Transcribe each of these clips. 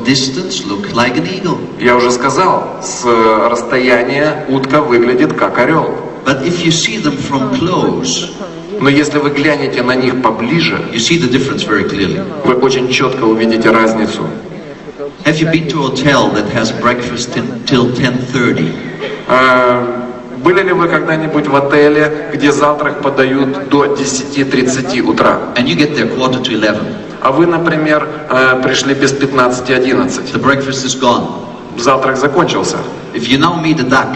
distance, look like an eagle. Я уже сказал, с расстояния утка выглядит как орел. But if you see them from close, Но если вы глянете на них поближе, you see the difference very clearly. вы очень четко увидите разницу. Have you been to a hotel that has breakfast till 10:30? Были ли вы когда-нибудь в отеле, где завтрак подают до 10:30 утра? And you get there 10:45. А вы, например, пришли без 15:11. The breakfast is gone. Завтрак закончился. If you now meet a duck,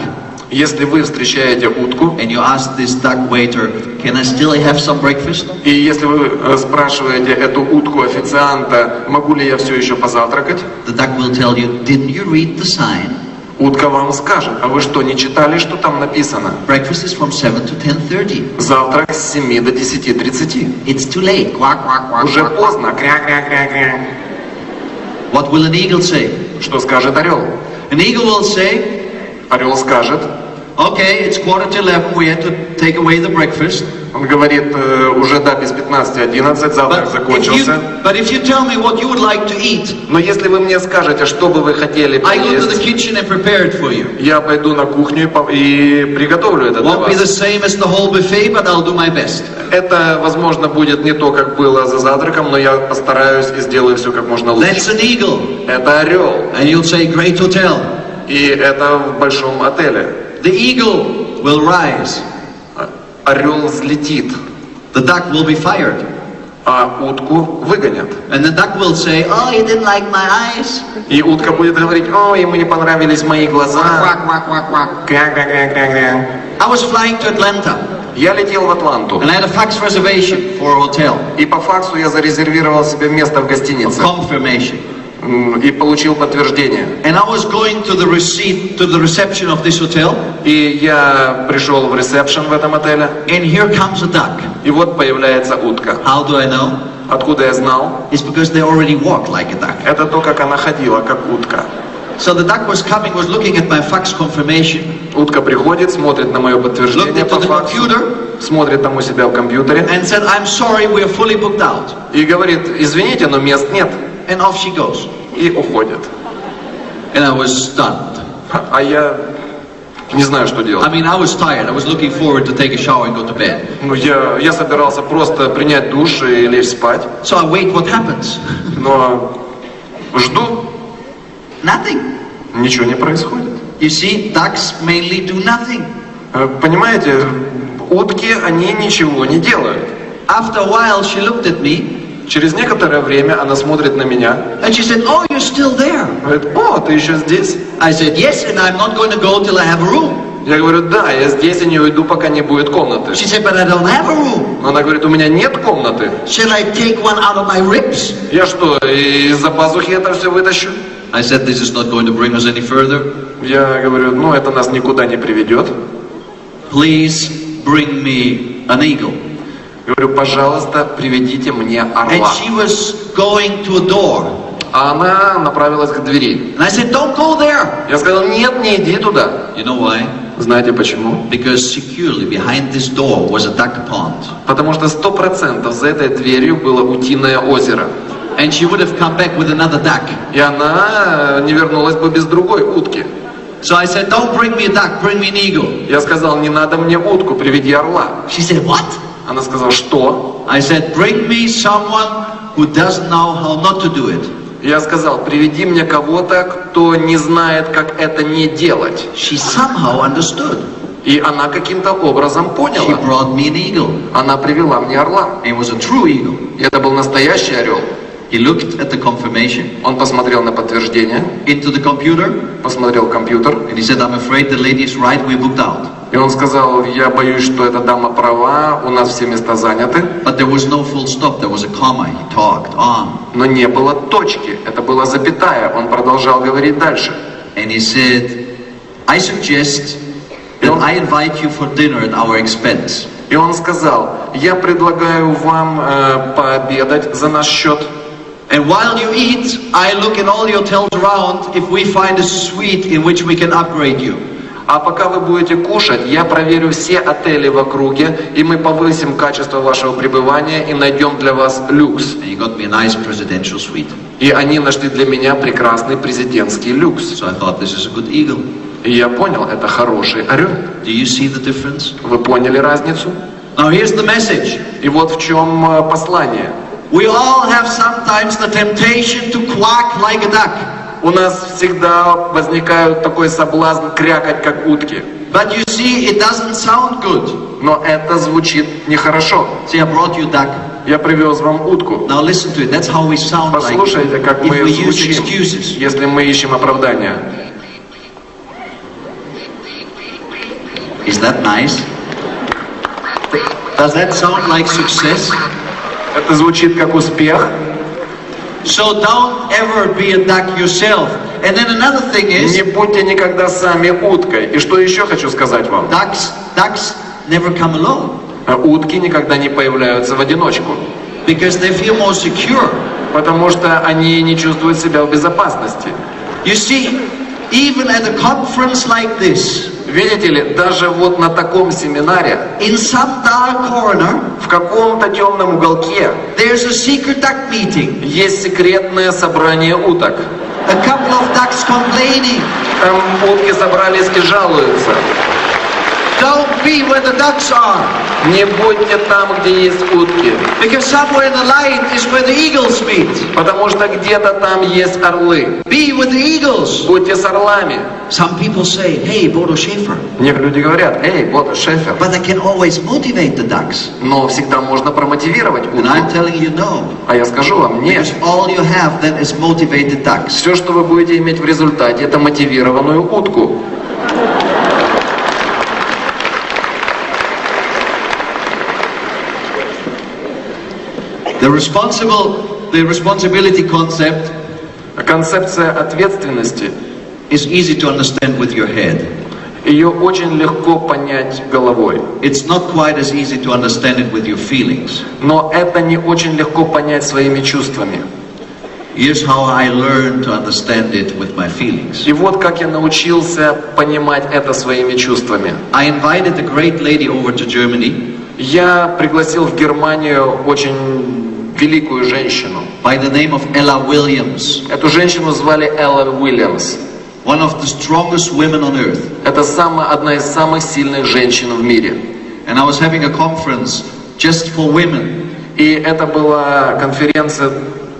Если вы встречаете утку, and you ask this duck waiter, can I still have some breakfast? и если вы спрашиваете эту утку официанта, могу ли я все еще позавтракать, The duck will tell you, didn't you read the sign? утка вам скажет: а вы что, не читали, что там написано? Breakfast is from 7 to 10:30. Завтрак с 7 до 10:30. It's too late. Quack, quack, quack, Уже quack. поздно. Кря-кря-кря-кря. What will an eagle say? Что скажет орел? An eagle will say, Орел скажет, okay, it's 10:45, we had to take away the breakfast. он говорит, уже да, без 15:11, завтрак закончился. But if you tell me what you would like to eat, Но если вы мне скажете, что бы вы хотели I go to the поесть, kitchen and prepare it for you. я пойду на кухню и приготовлю это для Won't be the вас. same as the whole buffet, but I'll do my best. Это, возможно, будет не то, как было за завтраком, но я постараюсь и сделаю все как можно лучше. That's an eagle. Это орел. And you'll say, great hotel. И это в большом отеле. The eagle will rise. Орел взлетит, The duck will be fired. а утку выгонят. And the duck will say, oh, you didn't like my eyes. И утка будет говорить: о, ему не понравились мои глаза. Quack, quack, quack, quack. Кря-кря-кря-кря-кря. I was flying to Atlanta, Я летел в Атланту, and I had a fax reservation for a hotel. и по факсу я зарезервировал себе место в гостинице. Confirmation. И получил подтверждение. And I was going to the reception of this hotel, И я пришел в ресепшн в этом отеле, and here comes a duck. и вот появляется утка. How do I know? Откуда я знал? It's because they already walk like a duck. Это то, как она ходила, как утка. So the duck was coming, was looking at my fax confirmation, Утка приходит, смотрит на мое looked подтверждение into по the факсу, computer, смотрит там у себя в компьютере and said, I'm sorry, we are fully booked out. и говорит: извините, но мест нет. And off she goes. И уходит. And I was stunned. А я не знаю, что I делать. mean, I was tired. I was looking forward to take a shower and go to bed. Ну, я собирался просто принять душ и лечь спать, So I wait, what happens? но жду, Nothing. ничего не происходит. You see, ducks mainly do nothing. Понимаете, утки, они ничего не делают. After a while, she looked at me, Через некоторое время она смотрит на меня, and she said, oh, you're still there. говорит: о, ты еще здесь? I said, yes, and I'm not going to go till I have a room. Я говорю: да, я здесь и не уйду, пока не будет комнаты. She said, but I don't have a room. Она говорит: у меня нет комнаты. Shall I take one out of my ribs? Я что, из-за пазухи это все вытащу? I said, this is not going to bring us any further. Я говорю: ну, это нас никуда не приведет. Please bring me an eagle. Говорю: пожалуйста, приведите мне And орла. she was going to a door. А она направилась к двери. And I said, don't go there. Я сказал: нет, не иди туда. You know why? Знаете почему? Because securely behind this door was a duck pond. Потому что 100% за этой дверью было утиное озеро. And she would have come back with another duck. И она не вернулась бы без другой утки. So I said, don't bring me a duck, bring me an eagle. Я сказал: не надо мне утку, приведи орла. She said, what? Она сказала: что? I said, bring me someone who doesn't know how not to do it. Я сказал: приведи мне кого-то, кто не знает, как это не делать. She somehow understood. И она каким-то образом She поняла. brought me an eagle. Она привела мне орла. It was a true eagle. И это был настоящий орел. He looked at the confirmation, Он посмотрел на подтверждение, into the computer, посмотрел в компьютер, and he said, I'm afraid the lady is right, we're booked out. и он сказал: я боюсь, что эта дама права, у нас все места заняты. But there was no full stop, there was a comma, he talked on. Но не было точки, это была запятая. Он продолжал говорить дальше. And he said, I suggest that I invite you for dinner at our expense. И он сказал: я предлагаю вам пообедать за наш счет. And while you eat, I look in all the hotels around if we find a suite in which we can upgrade you. А пока вы будете кушать, я проверю все отели в округе, и мы повысим качество вашего пребывания и найдем для вас люкс. And he got me a nice presidential suite. И они нашли для меня прекрасный президентский люкс. So I thought, this is a good eagle. И я понял, это хороший орел. Do you see the difference? Вы поняли разницу? Now here's the message. И вот в чем послание. We all have sometimes the temptation to quack like a duck. У нас всегда возникает такой соблазн крякать, как утки. But you see, it doesn't sound good. Но это звучит нехорошо. See, I brought you duck. Я привез вам утку. Now listen to it. That's how we sound like Послушайте, как if мы we use звучим, excuses. если мы ищем оправдания. Is that nice? Does that sound like success? Это звучит как успех. So don't ever be a duck yourself. And then another thing is, Не будьте никогда сами уткой. И что еще хочу сказать вам? ducks never come alone. Утки никогда не появляются в одиночку. Because they feel more secure. Потому что они не чувствуют себя в безопасности. You see, even at a conference like this, Видите ли, даже вот на таком семинаре, in some dark corner, в каком-то темном уголке, there's a secret duck meeting. есть секретное собрание уток. A couple of ducks complaining. Там утки собрались и жалуются. Don't be where the ducks are. Не будьте там, где есть утки. Because somewhere in the line is where the eagles meet. Потому что где-то там есть орлы. Be with the eagles. Будьте с орлами. Some people say, hey, Бодо Шефер. Некоторые люди говорят, эй, Бодо Шефер. But they can always motivate the ducks. Но всегда можно промотивировать And I'm утку. telling you no. А я скажу вам, нет. Because all you have then is motivated ducks. Все, что вы будете иметь в результате, это мотивированную утку. The responsibility concept Концепция ответственности, is easy to understand with your head. ее очень легко понять головой. It's not quite as easy to understand it with your feelings. Но это не очень легко понять своими чувствами. Here's how I learned to understand it with my feelings. И вот как я научился понимать это своими чувствами. I invited a great lady over to Germany Я пригласил в Германию очень великую женщину. by the name of Ella Williams, Эту женщину звали Элла Уильямс. one of the strongest women on earth. Это одна из самых сильных женщин в мире. And I was having a conference just for women. И это была конференция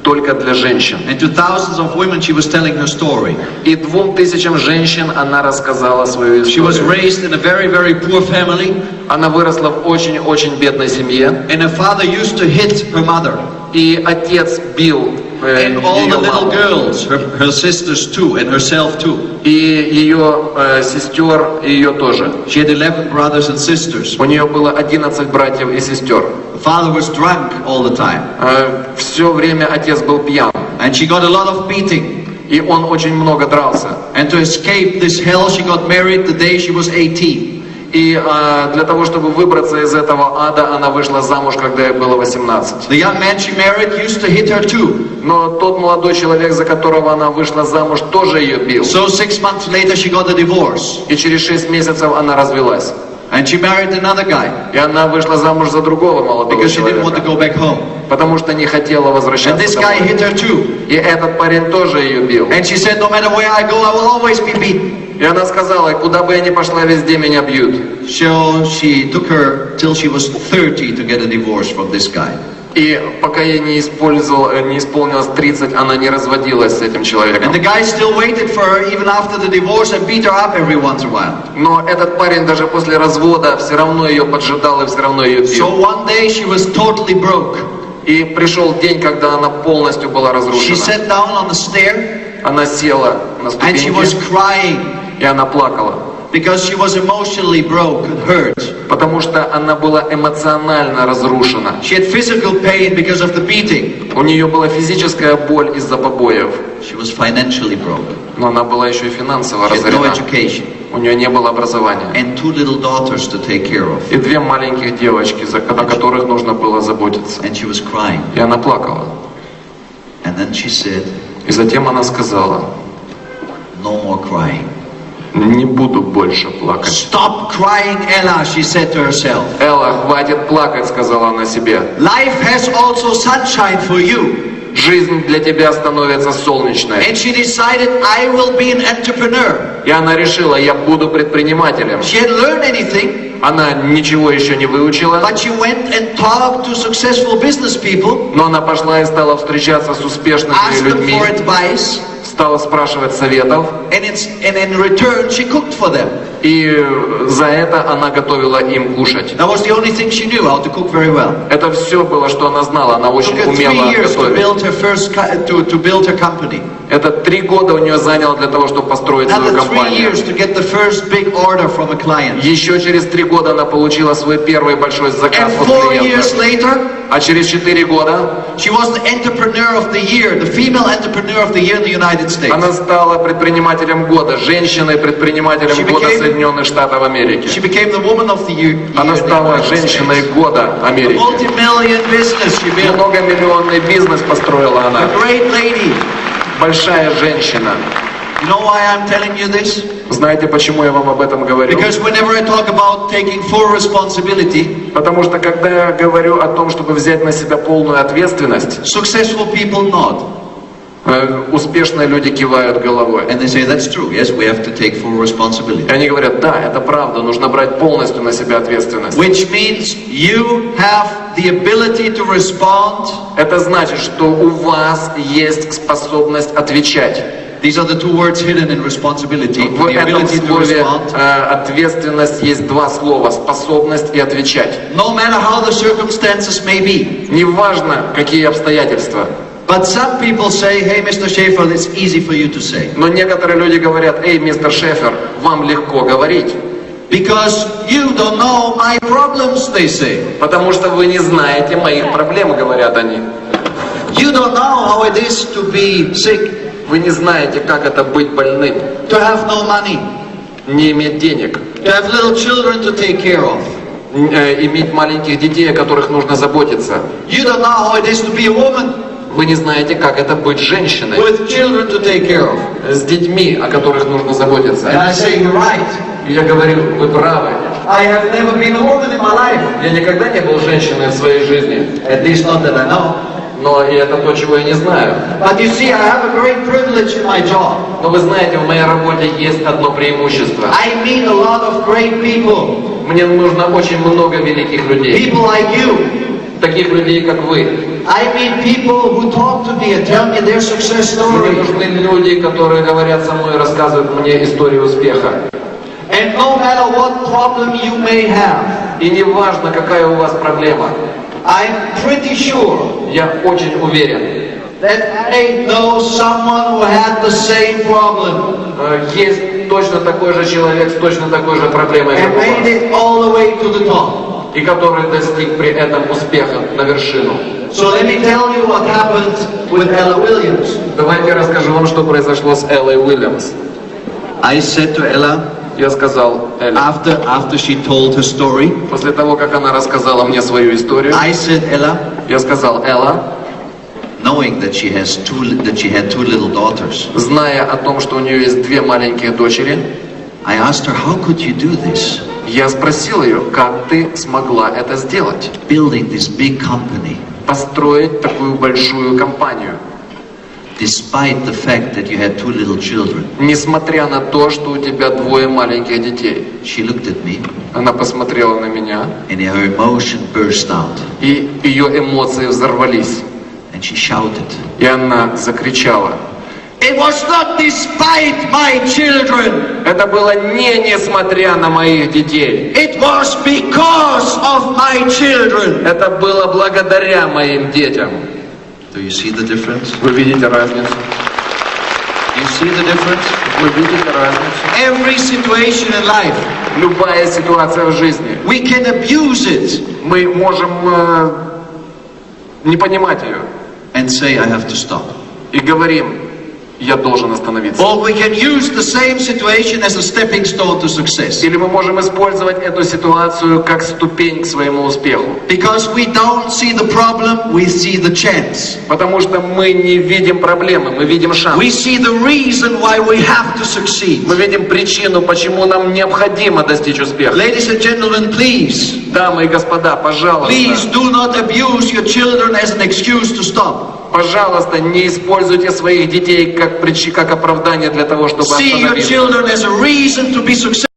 только для женщин. And to thousands of women she was telling her story. И 2000 женщин она рассказала свою She was историю. raised in a very, very poor family. Она выросла в очень-очень бедной семье. And her father used to hit her mother. И отец бил And all ее the little маму. girls, her sisters too, and herself too. И ее сестер, и ее тоже. She had 11 brothers and sisters. У нее было 11 братьев и сестер. The father was drunk all the time. Все время отец был пьян. And she got a lot of beating. И он очень много дрался. And to escape this hell, she got married the day she was 18. И для того, чтобы выбраться из этого ада, она вышла замуж, когда ей было 18. The young man she married used to hit her too. Но тот молодой человек, за которого она вышла замуж, тоже ее бил. So 6 months later she got a divorce. И через 6 месяцев она развелась. And she married another guy. И она вышла замуж за другого молодого Because she didn't want to человека. go back home. Потому что не хотела And возвращаться this guy домой. hit her too. И этот парень тоже ее бил. And she said, no matter where I go, I will always be beaten. И она сказала, куда бы я ни пошла, везде меня бьют. So she took her till she was 30 to get a divorce from this guy. И пока ей не исполнилось 30, она не разводилась с этим And человеком. the guy still waited for her even after the divorce and beat her up every once in a while. Но этот парень даже после развода все равно ее поджидал и все равно ее So бил. one day she was totally broke. И пришел день, когда она полностью была She разрушена. sat down on the stair Она села на and she was ступеньки, crying и она плакала. because she was emotionally broke and hurt. Потому что она была эмоционально разрушена. She had physical pain because of the beating. У нее была физическая боль из-за побоев. She was financially broke. Но она была еще и финансово She had no разорена. education. У нее не было образования. And 2 little daughters to take care of. И 2 маленьких девочки, о которых нужно было заботиться. And she was crying. И она плакала. And then she said, И затем она сказала, no more crying. не буду больше плакать. Stop crying, Ella, she said to herself. Элла, хватит плакать, сказала она себе. Life has also sunshine for you. жизнь для тебя становится солнечной. And she decided, I will be an entrepreneur. И она решила, я буду предпринимателем. She hadn't learned anything. Она ничего еще не выучила. But she went and talked to successful business people. Но она пошла и стала встречаться с успешными людьми. Asked them for advice. Стала спрашивать советов. And in return, she cooked for them. И за это она готовила им кушать. That was the only thing she knew, how to cook very well. Это все было, что она знала. Она очень умела готовить. To build her company. Это 3 года у нее заняло для того, чтобы построить свою компанию. Еще через 3 года она получила свой первый большой заказ от клиента. А через 4 года она стала предпринимателем года, женщиной-предпринимателем года Соединенных Штатов Америки. Она стала женщиной года Америки. Многомиллионный бизнес построила она. Большая женщина. You know why I'm telling you this? Знаете, почему я вам об этом говорю? Because whenever I talk about taking full responsibility, потому что когда я говорю о том, чтобы взять на себя полную ответственность, successful people nod. Успешные люди кивают головой. And they say, that's true. Yes, we have to take full responsibility. И они говорят, да, это правда, нужно брать полностью на себя ответственность. Which means you have the ability to respond. Это значит, что у вас есть способность отвечать. These are the two words hidden in responsibility. В этом слове ответственность есть 2 слова: способность и отвечать. No matter how the circumstances may be. Неважно, какие обстоятельства. But some people say, hey, Mr. Шефер, it's easy for you to say. Но некоторые люди говорят, эй, мистер Шефер, вам легко говорить. Because you don't know my problems, they say. Потому что вы не знаете моих проблем, говорят они. You don't know how it is to be sick. Вы не знаете, как это быть больным. To have no money. Не иметь денег. To have little children to take care of. Иметь маленьких детей, о которых нужно заботиться. You don't know how it is to be a woman. Вы не знаете, как это быть женщиной. With children to take care of. С детьми, о которых нужно заботиться. And I say, you're right. И я говорю, вы правы. I have never been a woman in my life. Я никогда не был женщиной в своей жизни. At least not that I know. Но и это то, чего я не знаю. But you see, I have a great privilege in my job. Но вы знаете, в моей работе есть одно преимущество. I meet a lot of great people. Мне нужно очень много великих людей. People like you. Таких людей, как вы. I meet people who talk to me and tell me their success story. Мне нужны люди, которые говорят со мной и рассказывают мне историю успеха. And no matter what problem you may have. И не важно, какая у вас проблема. I'm pretty sure. Я очень уверен. That I know someone who had the same problem. Есть точно такой же человек с точно такой же проблемой, как and made it all the way to the top. И который достиг при этом успеха на вершину. So let me tell you what happened with Ella Williams. Давайте я расскажу вам, что произошло с Эллой Уильямс. I said to Ella, я сказал Элле, after she told her story, после того, как она рассказала мне свою историю, I said, Ella, я сказал, Элла, knowing that she had two little daughters, зная о том, что у нее есть 2 маленькие дочери, I asked her, how could you do this? Я спросил ее, как ты смогла это сделать? Building this big company. Построить такую большую компанию. Despite the fact that you had 2 little children. Несмотря на то, что у тебя 2 маленьких детей. She looked at me. Она посмотрела на меня. And her emotion burst out. И ее эмоции взорвались. And she shouted. И она закричала. It was not despite my children. Это было не несмотря на моих детей. It was because of my children. Это было благодаря моим детям. Do you see the difference? Вы видите разницу? You see the difference? Вы видите разницу? Every situation in life. Любая ситуация в жизни. We can abuse it. Мы можем не понимать ее. And say, I have to stop. И говорим, я должен остановиться. Or we can use the same situation as a stepping stone to success. Или мы можем использовать эту ситуацию как ступень к своему успеху. Because we don't see the problem, we see the chance. Потому что мы не видим проблемы, мы видим шанс. We see the reason why we have to succeed. Мы видим причину, почему нам необходимо достичь успеха. Ladies and gentlemen, please. Дамы и господа, пожалуйста. Please do not abuse your children as an excuse to stop. Пожалуйста, не используйте своих детей как оправдание для того, чтобы See your остановиться. children as a reason to be successful.